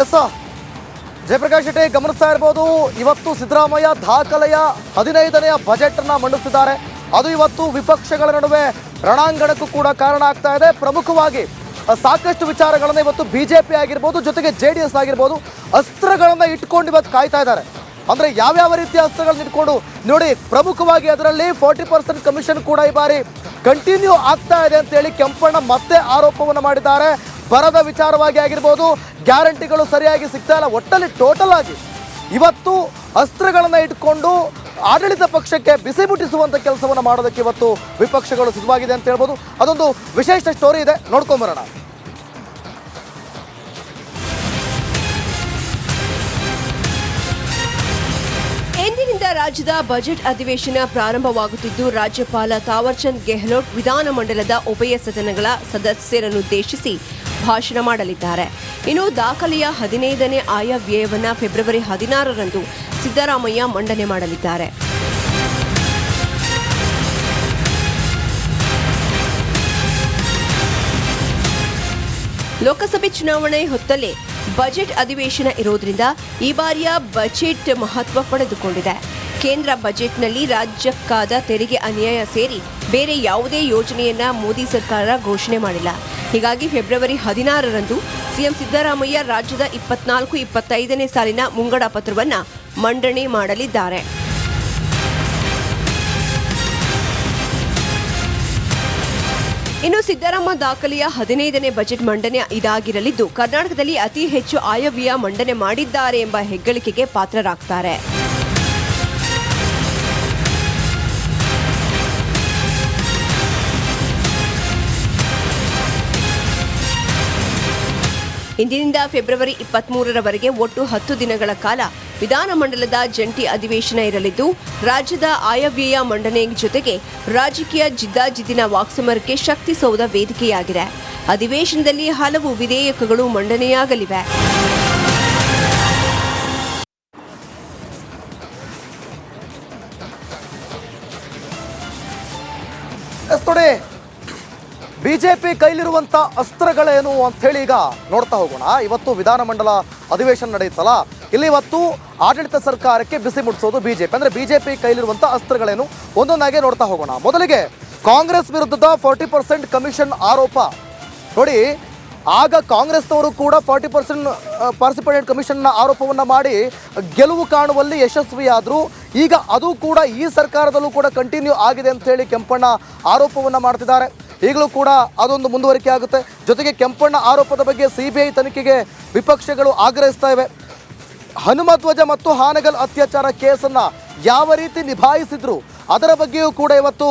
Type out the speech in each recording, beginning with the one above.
S Jayaprakash Shetty ಗಮನಿಸ್ತಾ ಇರಬಹುದು. ಇವತ್ತು ಸಿದ್ದರಾಮಯ್ಯ ದಾಖಲೆಯ 15ನೇ ಬಜೆಟ್ ಅನ್ನ ಮಂಡಿಸಿದ್ದಾರೆ. ಅದು ಇವತ್ತು ವಿಪಕ್ಷಗಳ ನಡುವೆ ರಣಾಂಗಣಕ್ಕೂ ಕೂಡ ಕಾರಣ ಆಗ್ತಾ ಇದೆ. ಪ್ರಮುಖವಾಗಿ ಸಾಕಷ್ಟು ವಿಚಾರಗಳನ್ನ ಇವತ್ತು ಬಿಜೆಪಿ ಆಗಿರ್ಬೋದು, ಜೊತೆಗೆ JDS ಆಗಿರ್ಬೋದು ಅಸ್ತ್ರಗಳನ್ನ ಇಟ್ಕೊಂಡು ಇವತ್ತು ಕಾಯ್ತಾ ಇದ್ದಾರೆ. ಅಂದ್ರೆ ಯಾವ್ಯಾವ ರೀತಿಯ ಅಸ್ತ್ರಗಳನ್ನ ಇಟ್ಕೊಂಡು ನೋಡಿ, ಪ್ರಮುಖವಾಗಿ ಅದರಲ್ಲಿ 40% ಕಮಿಷನ್ ಕೂಡ ಈ ಬಾರಿ ಕಂಟಿನ್ಯೂ ಆಗ್ತಾ ಇದೆ ಅಂತ ಹೇಳಿ ಕೆಂಪಣ್ಣ ಮತ್ತೆ ಆರೋಪವನ್ನು ಮಾಡಿದ್ದಾರೆ. ಬರದ ವಿಚಾರವಾಗಿ ಆಗಿರ್ಬೋದು, ಗ್ಯಾರಂಟಿಗಳು ಸರಿಯಾಗಿ ಸಿಗ್ತಾ ಇಲ್ಲ. ಒಟ್ಟಲ್ಲಿ ಟೋಟಲ್ ಆಗಿ ಇವತ್ತು ಅಸ್ತ್ರಗಳನ್ನ ಇಟ್ಕೊಂಡು ಆಡಳಿತ ಪಕ್ಷಕ್ಕೆ ಬಿಸಿ ಮುಟ್ಟಿಸುವಂತ ಕೆಲಸವನ್ನು ಮಾಡೋದಕ್ಕೆ ಇವತ್ತು ವಿಪಕ್ಷಗಳು ಸಿದ್ಧವಾಗಿದೆ ಅಂತ ಹೇಳ್ಬೋದು. ಅದೊಂದು ವಿಶೇಷ ಸ್ಟೋರಿ ಇದೆ, ನೋಡ್ಕೊಂಬರೋಣ. ಎಂದಿನಿಂದ ರಾಜ್ಯದ ಬಜೆಟ್ ಅಧಿವೇಶನ ಪ್ರಾರಂಭವಾಗುತ್ತಿದ್ದು, ರಾಜ್ಯಪಾಲ ತಾವರ್ಚಂದ್ ಗೆಹ್ಲೋಟ್ ವಿಧಾನಮಂಡಲದ ಉಭಯ ಸದನಗಳ ಸದಸ್ಯರನ್ನುದ್ದೇಶಿಸಿ ಭಾಷಣ ಮಾಡಲಿದ್ದಾರೆ. ಇನ್ನು ದಾಖಲೆಯ 15ನೇ ಆಯವ್ಯಯವನ್ನು ಫೆಬ್ರವರಿ 16ರಂದು ಸಿದ್ದರಾಮಯ್ಯ ಮಂಡನೆ ಮಾಡಲಿದ್ದಾರೆ. ಲೋಕಸಭೆ ಚುನಾವಣೆ ಹೊತ್ತಲ್ಲೇ ಬಜೆಟ್ ಅಧಿವೇಶನ ಇರೋದ್ರಿಂದ ಈ ಬಾರಿಯ ಬಜೆಟ್ ಮಹತ್ವ ಪಡೆದುಕೊಂಡಿದೆ. ಕೇಂದ್ರ ಬಜೆಟ್ನಲ್ಲಿ ರಾಜ್ಯಕ್ಕಾದ ತೆರಿಗೆ ಅನ್ಯಾಯ ಸೇರಿ ಬೇರೆ ಯಾವುದೇ ಯೋಜನೆಯನ್ನ ಮೋದಿ ಸರ್ಕಾರ ಘೋಷಣೆ ಮಾಡಿಲ್ಲ. ಹೀಗಾಗಿ ಫೆಬ್ರವರಿ 16ರಂದು ಸಿಎಂ ಸಿದ್ದರಾಮಯ್ಯ ರಾಜ್ಯದ 24-25ನೇ ಸಾಲಿನ ಮುಂಗಡ ಪತ್ರವನ್ನು ಮಂಡನೆ ಮಾಡಲಿದ್ದಾರೆ. ಇನ್ನು ಸಿದ್ದರಾಮಯ್ಯ ದಾಖಲೆಯ 15ನೇ ಬಜೆಟ್ ಮಂಡನೆ ಇದಾಗಿರಲಿದ್ದು, ಕರ್ನಾಟಕದಲ್ಲಿ ಅತಿ ಹೆಚ್ಚು ಆಯವ್ಯಯ ಮಂಡನೆ ಮಾಡಿದ್ದಾರೆ ಎಂಬ ಹೆಗ್ಗಳಿಕೆಗೆ ಪಾತ್ರರಾಗ್ತಾರೆ. ಇಂದಿನಿಂದ ಫೆಬ್ರವರಿ 23ರವರೆಗೆ ಒಟ್ಟು 10 ದಿನಗಳ ಕಾಲ ವಿಧಾನಮಂಡಲದ ಜಂಟಿ ಅಧಿವೇಶನ ಇರಲಿದ್ದು, ರಾಜ್ಯದ ಆಯವ್ಯಯ ಮಂಡನೆ ಜೊತೆಗೆ ರಾಜಕೀಯ ಜಿದ್ದಾಜಿದ್ದಿನ ವಾಕ್ಸಮರಕ್ಕೆ ಶಕ್ತಿಸೌಧ ವೇದಿಕೆಯಾಗಿದೆ. ಅಧಿವೇಶನದಲ್ಲಿ ಹಲವು ವಿಧೇಯಕಗಳು ಮಂಡನೆಯಾಗಲಿವೆ. ಬಿಜೆಪಿ ಕೈಲಿರುವಂತ ಅಸ್ತ್ರಗಳೇನು ಅಂತ ಹೇಳಿ ಈಗ ನೋಡ್ತಾ ಹೋಗೋಣ. ಇವತ್ತು ವಿಧಾನಮಂಡಲ ಅಧಿವೇಶನ ನಡೆಯುತ್ತಲ್ಲ, ಇಲ್ಲಿ ಇವತ್ತು ಆಡಳಿತ ಸರ್ಕಾರಕ್ಕೆ ಬಿಸಿ ಮುಟ್ಟಿಸೋದು ಬಿಜೆಪಿ. ಅಂದ್ರೆ ಬಿಜೆಪಿ ಕೈಲಿರುವಂತ ಅಸ್ತ್ರಗಳೇನು ಒಂದೊಂದಾಗೆ ನೋಡ್ತಾ ಹೋಗೋಣ. ಮೊದಲಿಗೆ ಕಾಂಗ್ರೆಸ್ ವಿರುದ್ಧದ 40% ಕಮಿಷನ್ ಆರೋಪ ನೋಡಿ. ಆಗ ಕಾಂಗ್ರೆಸ್ನವರು ಕೂಡ 40% ಪಾರ್ಟಿಸಿಪೇಟೆಡ್ ಕಮಿಷನ್ ಆರೋಪವನ್ನು ಮಾಡಿ ಗೆಲುವು ಕಾಣುವಲ್ಲಿ ಯಶಸ್ವಿಯಾದರು. ಈಗ ಅದು ಕೂಡ ಈ ಸರ್ಕಾರದಲ್ಲೂ ಕೂಡ ಕಂಟಿನ್ಯೂ ಆಗಿದೆ ಅಂತ ಹೇಳಿ ಕೆಂಪಣ್ಣ ಆರೋಪವನ್ನು ಮಾಡ್ತಿದ್ದಾರೆ. ಈಗಲೂ ಕೂಡ ಅದೊಂದು ಮುಂದುವರಿಕೆ ಆಗುತ್ತೆ. ಜೊತೆಗೆ ಕೆಂಪಣ್ಣ ಆರೋಪದ ಬಗ್ಗೆ CBI ತನಿಖೆಗೆ ವಿಪಕ್ಷಗಳು ಆಗ್ರಹಿಸ್ತಾ ಇವೆ. ಹನುಮಧ್ವಜ ಮತ್ತು ಹಾನಗಲ್ ಅತ್ಯಾಚಾರ ಕೇಸನ್ನು ಯಾವ ರೀತಿ ನಿಭಾಯಿಸಿದ್ರು ಅದರ ಬಗ್ಗೆಯೂ ಕೂಡ ಇವತ್ತು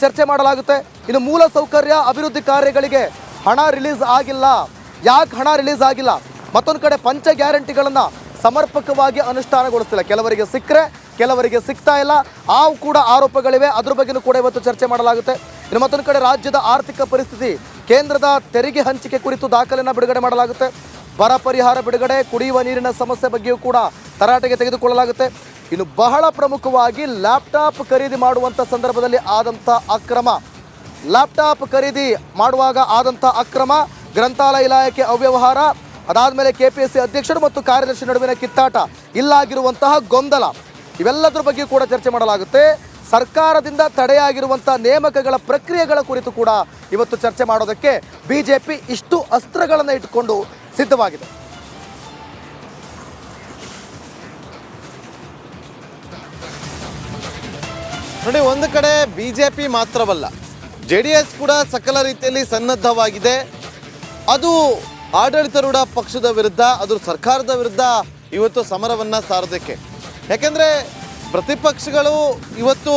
ಚರ್ಚೆ ಮಾಡಲಾಗುತ್ತೆ. ಇನ್ನು ಮೂಲ ಸೌಕರ್ಯ ಅಭಿವೃದ್ಧಿ ಕಾರ್ಯಗಳಿಗೆ ಹಣ ರಿಲೀಸ್ ಆಗಿಲ್ಲ. ಯಾಕೆ ಹಣ ರಿಲೀಸ್ ಆಗಿಲ್ಲ? ಮತ್ತೊಂದು ಕಡೆ ಪಂಚ ಗ್ಯಾರಂಟಿಗಳನ್ನು ಸಮರ್ಪಕವಾಗಿ ಅನುಷ್ಠಾನಗೊಳಿಸ್ತಿಲ್ಲ. ಕೆಲವರಿಗೆ ಸಿಕ್ಕರೆ ಕೆಲವರಿಗೆ ಸಿಗ್ತಾ ಇಲ್ಲ. ಆ ಕೂಡ ಆರೋಪಗಳಿವೆ. ಅದ್ರ ಬಗ್ಗೆಯೂ ಕೂಡ ಇವತ್ತು ಚರ್ಚೆ ಮಾಡಲಾಗುತ್ತೆ. ಇನ್ನು ಮತ್ತೊಂದು ಕಡೆ ರಾಜ್ಯದ ಆರ್ಥಿಕ ಪರಿಸ್ಥಿತಿ, ಕೇಂದ್ರದ ತೆರಿಗೆ ಹಂಚಿಕೆ ಕುರಿತು ದಾಖಲೆಯನ್ನು ಬಿಡುಗಡೆ ಮಾಡಲಾಗುತ್ತೆ. ಬರ ಪರಿಹಾರ ಬಿಡುಗಡೆ, ಕುಡಿಯುವ ನೀರಿನ ಸಮಸ್ಯೆ ಬಗ್ಗೆಯೂ ಕೂಡ ತರಾಟೆಗೆ ತೆಗೆದುಕೊಳ್ಳಲಾಗುತ್ತೆ. ಇನ್ನು ಬಹಳ ಪ್ರಮುಖವಾಗಿ ಲ್ಯಾಪ್ಟಾಪ್ ಖರೀದಿ ಮಾಡುವಂಥ ಸಂದರ್ಭದಲ್ಲಿ ಆದಂಥ ಅಕ್ರಮ, ಲ್ಯಾಪ್ಟಾಪ್ ಖರೀದಿ ಮಾಡುವಾಗ ಆದಂಥ ಅಕ್ರಮ, ಗ್ರಂಥಾಲಯ ಇಲಾಖೆ ಅವ್ಯವಹಾರ, ಅದಾದಮೇಲೆ KPSC ಅಧ್ಯಕ್ಷರು ಮತ್ತು ಕಾರ್ಯದರ್ಶಿ ನಡುವಿನ ಕಿತ್ತಾಟ, ಇಲ್ಲಾಗಿರುವಂತಹ ಗೊಂದಲ, ಇವೆಲ್ಲದರ ಬಗ್ಗೆ ಕೂಡ ಚರ್ಚೆ ಮಾಡಲಾಗುತ್ತೆ. ಸರ್ಕಾರದಿಂದ ತಡೆಯಾಗಿರುವಂಥ ನೇಮಕಗಳ ಪ್ರಕ್ರಿಯೆಗಳ ಕುರಿತು ಕೂಡ ಇವತ್ತು ಚರ್ಚೆ ಮಾಡೋದಕ್ಕೆ ಬಿಜೆಪಿ ಇಷ್ಟು ಅಸ್ತ್ರಗಳನ್ನು ಇಟ್ಟುಕೊಂಡು ಸಿದ್ಧವಾಗಿದೆ. ನೋಡಿ, ಒಂದು ಕಡೆ ಬಿಜೆಪಿ ಮಾತ್ರವಲ್ಲ, JDS ಕೂಡ ಸಕಲ ರೀತಿಯಲ್ಲಿ ಸನ್ನದ್ಧವಾಗಿದೆ. ಅದು ಆಡಳಿತಾರೂಢ ಪಕ್ಷದ ವಿರುದ್ಧ, ಅದು ಸರ್ಕಾರದ ವಿರುದ್ಧ ಇವತ್ತು ಸಮರವನ್ನು ಸಾರೋದಕ್ಕೆ. ಯಾಕೆಂದರೆ ಪ್ರತಿಪಕ್ಷಗಳು ಇವತ್ತು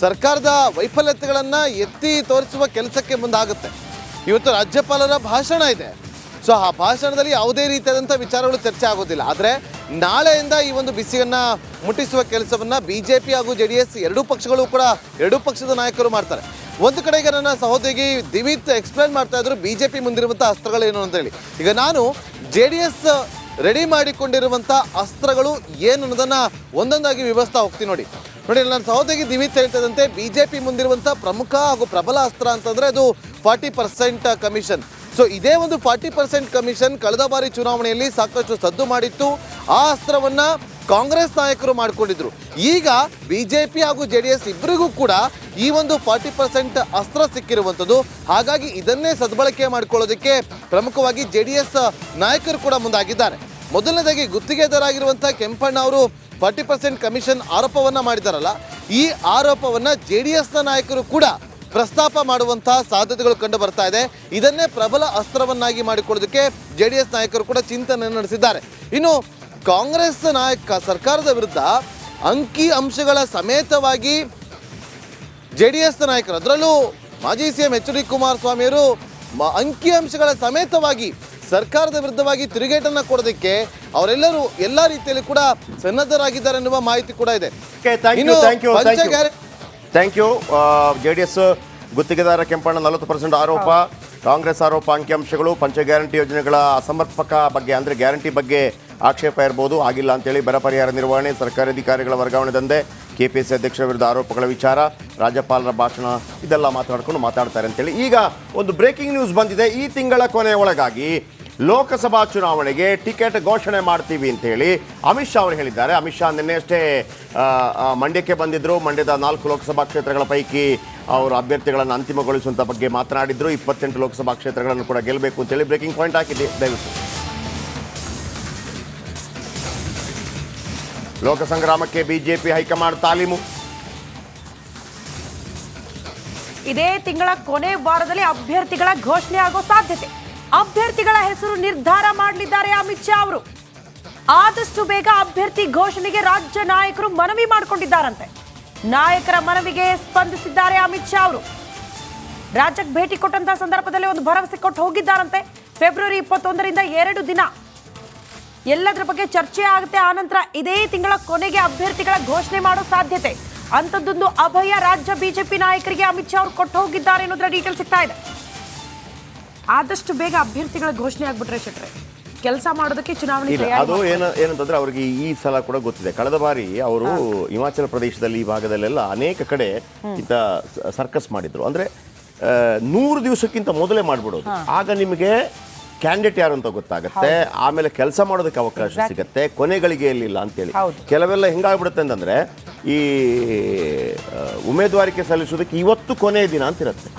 ಸರ್ಕಾರದ ವೈಫಲ್ಯತೆಗಳನ್ನು ಎತ್ತಿ ತೋರಿಸುವ ಕೆಲಸಕ್ಕೆ ಮುಂದಾಗುತ್ತೆ. ಇವತ್ತು ರಾಜ್ಯಪಾಲರ ಭಾಷಣ ಇದೆ. ಸೊ ಆ ಭಾಷಣದಲ್ಲಿ ಯಾವುದೇ ರೀತಿಯಾದಂಥ ವಿಚಾರಗಳು ಚರ್ಚೆ ಆಗೋದಿಲ್ಲ. ಆದರೆ ನಾಳೆಯಿಂದ ಈ ಒಂದು ಬಿಸಿಯನ್ನು ಮುಟ್ಟಿಸುವ ಕೆಲಸವನ್ನು BJP ಹಾಗೂ JDS ಎರಡೂ ಪಕ್ಷಗಳು ಕೂಡ, ಎರಡೂ ಪಕ್ಷದ ನಾಯಕರು ಮಾಡ್ತಾರೆ. ಒಂದು ಕಡೆಗೆ ನನ್ನ ಸಹೋದರಿ ದಿವಿತ್ ಎಕ್ಸ್ಪ್ಲೇನ್ ಮಾಡ್ತಾ ಇದ್ರು BJP ಮುಂದಿರುವಂಥ ಅಸ್ತ್ರಗಳೇನು ಅಂತೇಳಿ. ಈಗ ನಾನು JDS ರೆಡಿ ಮಾಡಿಕೊಂಡಿರುವಂಥ ಅಸ್ತ್ರಗಳು ಏನು ಅನ್ನೋದನ್ನು ಒಂದೊಂದಾಗಿ ವಿವರಿಸ್ತಾ ಹೋಗ್ತೀನಿ. ನೋಡಿ, ನನ್ನ ಸಹೋದರಿ ದಿವಿತ್ ಹೇಳ್ತದಂತೆ BJP ಮುಂದಿರುವಂಥ ಪ್ರಮುಖ ಹಾಗೂ ಪ್ರಬಲ ಅಸ್ತ್ರ ಅಂತಂದರೆ ಅದು 40% ಕಮಿಷನ್. ಸೊ ಸೊ ಇದೇ ಒಂದು 40% ಕಮಿಷನ್ ಕಳೆದ ಬಾರಿ ಚುನಾವಣೆಯಲ್ಲಿ ಸಾಕಷ್ಟು ಸದ್ದು ಮಾಡಿತ್ತು. ಆ ಅಸ್ತ್ರವನ್ನ ಕಾಂಗ್ರೆಸ್ ನಾಯಕರು ಮಾಡಿಕೊಂಡಿದ್ರು. ಈಗ ಬಿಜೆಪಿ ಹಾಗೂ JDS ಇಬ್ಬರಿಗೂ ಕೂಡ ಈ ಒಂದು 40% ಅಸ್ತ್ರ ಸಿಕ್ಕಿರುವಂಥದ್ದು. ಹಾಗಾಗಿ ಇದನ್ನೇ ಸದ್ಬಳಕೆ ಮಾಡಿಕೊಳ್ಳೋದಕ್ಕೆ ಪ್ರಮುಖವಾಗಿ JDS ನಾಯಕರು ಕೂಡ ಮುಂದಾಗಿದ್ದಾರೆ. ಮೊದಲನೇದಾಗಿ ಗುತ್ತಿಗೆದಾರರಾಗಿರುವಂಥ ಕೆಂಪಣ್ಣ ಅವರು 40% ಕಮಿಷನ್ ಆರೋಪವನ್ನ ಮಾಡಿದಾರಲ್ಲ, ಈ ಆರೋಪವನ್ನ JDSನ ನಾಯಕರು ಕೂಡ ಪ್ರಸ್ತಾಪ ಮಾಡುವಂತಹ ಸಾಧ್ಯತೆಗಳು ಕಂಡು ಬರ್ತಾ ಇದೆ. ಇದನ್ನೇ ಪ್ರಬಲ ಅಸ್ತ್ರವನ್ನಾಗಿ ಮಾಡಿಕೊಳ್ಳೋದಕ್ಕೆ JDS ನಾಯಕರು ಕೂಡ ಚಿಂತನೆ ನಡೆಸಿದ್ದಾರೆ. ಇನ್ನು ಕಾಂಗ್ರೆಸ್ ನಾಯಕ ಸರ್ಕಾರದ ವಿರುದ್ಧ ಅಂಕಿ ಅಂಶಗಳ ಸಮೇತವಾಗಿ JDS ನಾಯಕರು, ಅದರಲ್ಲೂ ಮಾಜಿ CM HD ಕುಮಾರಸ್ವಾಮಿ ಅವರು ಅಂಕಿ ಅಂಶಗಳ ಸಮೇತವಾಗಿ ಸರ್ಕಾರದ ವಿರುದ್ಧವಾಗಿ ತಿರುಗೇಟನ್ನು ಕೊಡೋದಕ್ಕೆ ಅವರೆಲ್ಲರೂ ಎಲ್ಲ ರೀತಿಯಲ್ಲಿ ಕೂಡ ಸನ್ನದ್ಧರಾಗಿದ್ದಾರೆ ಎನ್ನುವ ಮಾಹಿತಿ ಕೂಡ ಇದೆ. Thank you. JDS ಗುತ್ತಿಗೆದಾರ ಕೆಂಪಣ್ಣ 40% ಆರೋಪ, ಕಾಂಗ್ರೆಸ್ ಆರೋಪ ಅಂಕಿಅಂಶಗಳು, ಪಂಚ ಗ್ಯಾರಂಟಿ ಯೋಜನೆಗಳ ಅಸಮರ್ಪಕ ಬಗ್ಗೆ ಅಂದರೆ ಗ್ಯಾರಂಟಿ ಬಗ್ಗೆ ಆಕ್ಷೇಪ ಇರ್ಬೋದು, ಆಗಿಲ್ಲ ಅಂತೇಳಿ ಬರ ಪರಿಹಾರ ನಿರ್ವಹಣೆ, ಸರ್ಕಾರಿ ಅಧಿಕಾರಿಗಳ ವರ್ಗಾವಣೆ ದಂಧೆ, KPSC ಅಧ್ಯಕ್ಷರ ವಿರುದ್ಧ ಆರೋಪಗಳ ವಿಚಾರ, ರಾಜ್ಯಪಾಲರ ಭಾಷಣ, ಇದೆಲ್ಲ ಮಾತಾಡ್ತಾರೆ ಅಂತೇಳಿ ಈಗ ಒಂದು ಬ್ರೇಕಿಂಗ್ ನ್ಯೂಸ್ ಬಂದಿದೆ. ಈ ತಿಂಗಳ ಕೊನೆಯ ಒಳಗಾಗಿ ಲೋಕಸಭಾ ಚುನಾವಣೆಗೆ ಟಿಕೆಟ್ ಘೋಷಣೆ ಮಾಡ್ತೀವಿ ಅಂತೇಳಿ ಅಮಿತ್ ಶಾ ಅವರು ಹೇಳಿದ್ದಾರೆ. ಅಮಿತ್ ಶಾ ನಿನ್ನೆಯಷ್ಟೇ ಮಂಡ್ಯಕ್ಕೆ ಬಂದಿದ್ದರು. ಮಂಡ್ಯದ 4 ಲೋಕಸಭಾ ಕ್ಷೇತ್ರಗಳ ಪೈಕಿ ಅವರು ಅಭ್ಯರ್ಥಿಗಳನ್ನು ಅಂತಿಮಗೊಳಿಸುವಂಥ ಬಗ್ಗೆ ಮಾತನಾಡಿದ್ರು. 28 ಲೋಕಸಭಾ ಕ್ಷೇತ್ರಗಳನ್ನು ಕೂಡ ಗೆಲ್ಲಬೇಕು ಅಂತೇಳಿ ಬ್ರೇಕಿಂಗ್ ಪಾಯಿಂಟ್ ಹಾಕಿದೆ. ದಯವಿಟ್ಟು ಲೋಕ ಸಂಗ್ರಾಮಕ್ಕೆ ಬಿಜೆಪಿ ಹೈಕಮಾಂಡ್ ತಾಲೀಮು. ಇದೇ ತಿಂಗಳ ಕೊನೆ ವಾರದಲ್ಲಿ ಅಭ್ಯರ್ಥಿಗಳ ಘೋಷಣೆ ಆಗೋ ಸಾಧ್ಯತೆ. ಅಭ್ಯರ್ಥಿಗಳ ಹೆಸರು ನಿರ್ಧಾರ ಮಾಡಲಿದ್ದಾರೆ ಅಮಿತ್ ಶಾ ಅವರು. ಆದಷ್ಟು ಬೇಗ ಅಭ್ಯರ್ಥಿ ಘೋಷಣೆಗೆ ರಾಜ್ಯ ನಾಯಕರು ಮನವಿ ಮಾಡಿಕೊಂಡಿದ್ದಾರಂತೆ. ನಾಯಕರ ಮನವಿಗೆ ಸ್ಪಂದಿಸಿದ್ದಾರೆ ಅಮಿತ್ ಶಾ ಅವರು. ರಾಜ್ಯಕ್ಕೆ ಭೇಟಿ ಕೊಟ್ಟಂತಹ ಸಂದರ್ಭದಲ್ಲಿ ಒಂದು ಭರವಸೆ ಕೊಟ್ಟು ಹೋಗಿದ್ದಾರಂತೆ. ಫೆಬ್ರವರಿ 21ರಿಂದ 2 ದಿನ ಎಲ್ಲದರ ಬಗ್ಗೆ ಚರ್ಚೆ ಆಗುತ್ತೆ. ಆನಂತರ ಇದೇ ತಿಂಗಳ ಕೊನೆಗೆ ಅಭ್ಯರ್ಥಿಗಳ ಘೋಷಣೆ ಮಾಡೋ ಸಾಧ್ಯತೆ. ಅಂಥದ್ದೊಂದು ಅಭಯ ರಾಜ್ಯ ಬಿಜೆಪಿ ನಾಯಕರಿಗೆ ಅಮಿತ್ ಶಾ ಅವರು ಕೊಟ್ಟು ಹೋಗಿದ್ದಾರೆ ಅನ್ನೋದ್ರ ಡೀಟೇಲ್ ಸಿಗ್ತಾ ಇದೆ. ಆದಷ್ಟು ಬೇಗ ಅಭ್ಯರ್ಥಿಗಳ ಘೋಷಣೆ ಆಗ್ಬಿಟ್ರೆ ಶೆಟ್ರೆ ಕೆಲಸ ಮಾಡೋದಕ್ಕೆ ಚುನಾವಣೆ ಅದು ಏನಂತಂದ್ರೆ ಅವರಿಗೆ ಈ ಸಲ ಕೂಡ ಗೊತ್ತಿದೆ. ಕಳೆದ ಬಾರಿ ಅವರು ಹಿಮಾಚಲ ಪ್ರದೇಶದಲ್ಲಿ ಈ ಭಾಗದಲ್ಲೆಲ್ಲ ಅನೇಕ ಕಡೆ ಇಂಥ ಸರ್ಕಸ್ ಮಾಡಿದ್ರು. ಅಂದ್ರೆ 100 ದಿವಸಕ್ಕಿಂತ ಮೊದಲೇ ಮಾಡ್ಬಿಡೋದು. ಆಗ ನಿಮಗೆ ಕ್ಯಾಂಡಿಡೇಟ್ ಯಾರು ಅಂತ ಗೊತ್ತಾಗುತ್ತೆ, ಆಮೇಲೆ ಕೆಲಸ ಮಾಡೋದಕ್ಕೆ ಅವಕಾಶ ಸಿಗುತ್ತೆ, ಕೊನೆಗಳಿಗೆಯಲ್ಲಿ ಇಲ್ಲ ಅಂತೇಳಿ. ಕೆಲವೆಲ್ಲ ಹೆಂಗಾಗ್ಬಿಡುತ್ತೆ ಅಂತಂದ್ರೆ ಈ ಉಮೇದುವಾರಿಕೆ ಸಲ್ಲಿಸೋದಕ್ಕೆ ಇವತ್ತು ಕೊನೆಯ ದಿನ ಅಂತ ಇರುತ್ತೆ.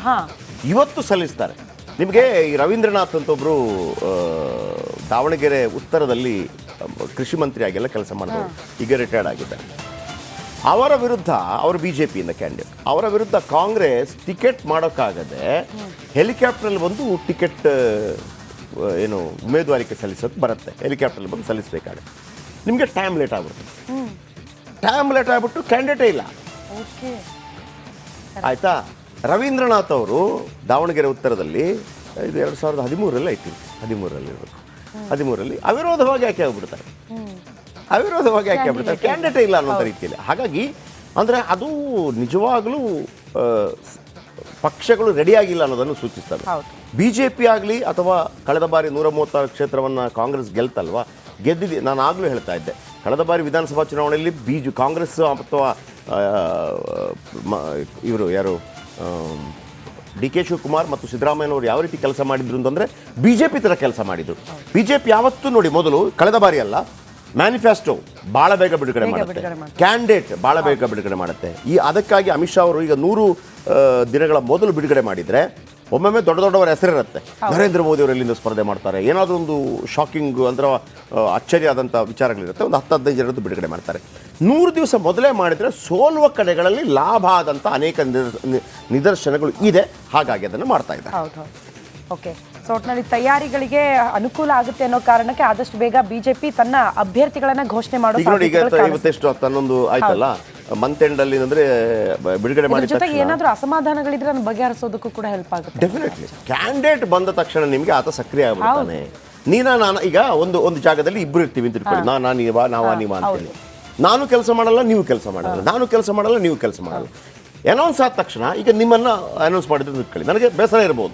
ಇವತ್ತು ಸಲ್ಲಿಸ್ತಾರೆ. ನಿಮಗೆ ಈ ರವೀಂದ್ರನಾಥ್ ಅಂತ ಒಬ್ರು ದಾವಣಗೆರೆ ಉತ್ತರದಲ್ಲಿ ಕೃಷಿ ಮಂತ್ರಿ ಆಗೆಲ್ಲ ಕೆಲಸ ಮಾಡಿದ್ರು, ಈಗ ರಿಟೈರ್ಡ್ ಆಗಿದ್ದಾರೆ. ಅವರ ವಿರುದ್ಧ, ಅವರು ಬಿಜೆಪಿಯಿಂದ ಕ್ಯಾಂಡಿಡೇಟ್, ಅವರ ವಿರುದ್ಧ ಕಾಂಗ್ರೆಸ್ ಟಿಕೆಟ್ ಮಾಡೋಕ್ಕಾಗದೆ ಹೆಲಿಕಾಪ್ಟರ್ಲ್ಲಿ ಬಂದು ಟಿಕೆಟ್ ಏನು ಉಮೇದುವಾರಿಕೆ ಸಲ್ಲಿಸೋದು ಬರುತ್ತೆ. ಹೆಲಿಕಾಪ್ಟರ್ಲ್ಲಿ ಬಂದು ಸಲ್ಲಿಸಬೇಕಾಗುತ್ತೆ. ನಿಮಗೆ ಟೈಮ್ ಲೇಟ್ ಆಗ್ಬಿಡುತ್ತೆ. ಟೈಮ್ ಲೇಟ್ ಆಗಿಬಿಟ್ಟು ಕ್ಯಾಂಡಿಡೇಟೇ ಇಲ್ಲ. ಆಯ್ತಾ? ರವೀಂದ್ರನಾಥ್ ಅವರು ದಾವಣಗೆರೆ ಉತ್ತರದಲ್ಲಿ ಇದು 2013 ಐತಿ, 13ರಲ್ಲಿ ಅವಿರೋಧವಾಗಿ ಆಯ್ಕೆ ಆಗ್ಬಿಡ್ತಾರೆ. ಕ್ಯಾಂಡಿಡೇಟೇ ಇಲ್ಲ ಅನ್ನೋ ರೀತಿಯಲ್ಲಿ. ಹಾಗಾಗಿ ಅಂದರೆ ಅದು ನಿಜವಾಗಲೂ ಪಕ್ಷಗಳು ರೆಡಿಯಾಗಿಲ್ಲ ಅನ್ನೋದನ್ನು ಸೂಚಿಸ್ತವೆ. ಬಿಜೆಪಿ ಆಗಲಿ ಅಥವಾ ಕಳೆದ ಬಾರಿ 136 ಕ್ಷೇತ್ರವನ್ನು ಕಾಂಗ್ರೆಸ್ ಗೆಲ್ತಲ್ವಾ, ಗೆದ್ದಿದೆ. ನಾನು ಆಗಲೂ ಹೇಳ್ತಾ ಇದ್ದೆ, ಕಳೆದ ಬಾರಿ ವಿಧಾನಸಭಾ ಚುನಾವಣೆಯಲ್ಲಿ ಕಾಂಗ್ರೆಸ್ ಅಥವಾ ಇವರು ಯಾರು DK ಶಿವಕುಮಾರ್ ಮತ್ತು ಸಿದ್ದರಾಮಯ್ಯನವರು ಯಾವ ರೀತಿ ಕೆಲಸ ಮಾಡಿದ್ರು ಅಂತಂದರೆ ಬಿಜೆಪಿ ಥರ ಕೆಲಸ ಮಾಡಿದ್ರು. ಬಿಜೆಪಿ ಯಾವತ್ತೂ ನೋಡಿ, ಮೊದಲು ಕಳೆದ ಬಾರಿ ಅಲ್ಲ, ಮ್ಯಾನಿಫೆಸ್ಟೋ ಭಾಳ ಬೇಗ ಬಿಡುಗಡೆ ಮಾಡುತ್ತೆ, ಕ್ಯಾಂಡಿಡೇಟ್ ಭಾಳ ಬೇಗ ಬಿಡುಗಡೆ ಮಾಡುತ್ತೆ. ಅದಕ್ಕಾಗಿ ಅಮಿತ್ ಶಾ ಅವರು ಈಗ 100 ದಿನಗಳ ಮೊದಲು ಬಿಡುಗಡೆ ಮಾಡಿದರೆ ಒಮ್ಮೊಮ್ಮೆ ದೊಡ್ಡವರ ಹೆಸರಿರುತ್ತೆ. ನರೇಂದ್ರ ಮೋದಿ ಅವರು ಎಲ್ಲಿಂದ ಸ್ಪರ್ಧೆ ಮಾಡ್ತಾರೆ, ಏನಾದರೂ ಒಂದು ಶಾಕಿಂಗ್ ಅಂದ್ರೆ ಅಚ್ಚರಿಯಾದಂಥ ವಿಚಾರಗಳಿರುತ್ತೆ, ಒಂದು 10-15 ಜನರದ್ದು ಬಿಡುಗಡೆ ಮಾಡ್ತಾರೆ. 100 ದಿವಸ ಮೊದಲೇ ಮಾಡಿದರೆ ಸೋಲುವ ಕಡೆಗಳಲ್ಲಿ ಲಾಭ ಆದಂಥ ಅನೇಕ ನಿದರ್ಶನಗಳು ಇದೆ. ಹಾಗಾಗಿ ಅದನ್ನು ಮಾಡ್ತಾ ಇದ್ದಾರೆ. ಓಕೆ, ಸೊ ಒಟ್ಟಿನಲ್ಲಿ ತಯಾರಿಗಳಿಗೆ ಅನುಕೂಲ ಆಗುತ್ತೆ ಅನ್ನೋ ಕಾರಣಕ್ಕೆ ಆದಷ್ಟು ಬೇಗ ಬಿಜೆಪಿ ತನ್ನ ಅಭ್ಯರ್ಥಿಗಳನ್ನ ಘೋಷಣೆ ಮಾಡೋ ಇವತ್ತೆಷ್ಟು ಹನ್ನೊಂದು ಆಯ್ತಲ್ಲ, ಮಂತ್ ಎಂಡ್ ಅಲ್ಲಿ ಅಂದ್ರೆ ಬಿಡುಗಡೆ ಮಾಡಿದ ಜೊತೆಗೆ ಏನಾದರೂ ಅಸಮಾಧಾನಗಳಿದ್ರೆ ಅದನ್ನು ಬಗೆಹರಿಸೋದಕ್ಕೂ ಕೂಡ ಹೆಲ್ಪ್ ಆಗುತ್ತೆ. ಡೆಫಿನೆಟ್ಲಿ ಕ್ಯಾಂಡಿಡೇಟ್ ಬಂದ ತಕ್ಷಣ ನಿಮಗೆ ಆತ ಸಕ್ರಿಯ ಆಗ್ಬಿಡ್ತಾನೆ. ನಾನು ಈಗ ಒಂದು ಜಾಗದಲ್ಲಿ ಇಬ್ರು ಇರ್ತೀವಿ ಅಂತ ಇಟ್ಕೊಳ್ಳಿ, ನೀವ ಅಂತೇಳಿ. ನಾನು ಕೆಲಸ ಮಾಡಲ್ಲ, ನೀವು ಕೆಲಸ ಮಾಡಲ್ಲ, ನಾನು ಕೆಲಸ ಮಾಡಲ್ಲ, ನೀವು ಕೆಲಸ ಮಾಡಲ್ಲ. ಅನೌನ್ಸ್ ಆದ ತಕ್ಷಣ, ಈಗ ನಿಮ್ಮನ್ನ ಅನೌನ್ಸ್ ಮಾಡಿದ್ರೆ ಇಟ್ಕೊಳ್ಳಿ, ನನಗೆ ಬೇಸರ ಇರ್ಬೋದು,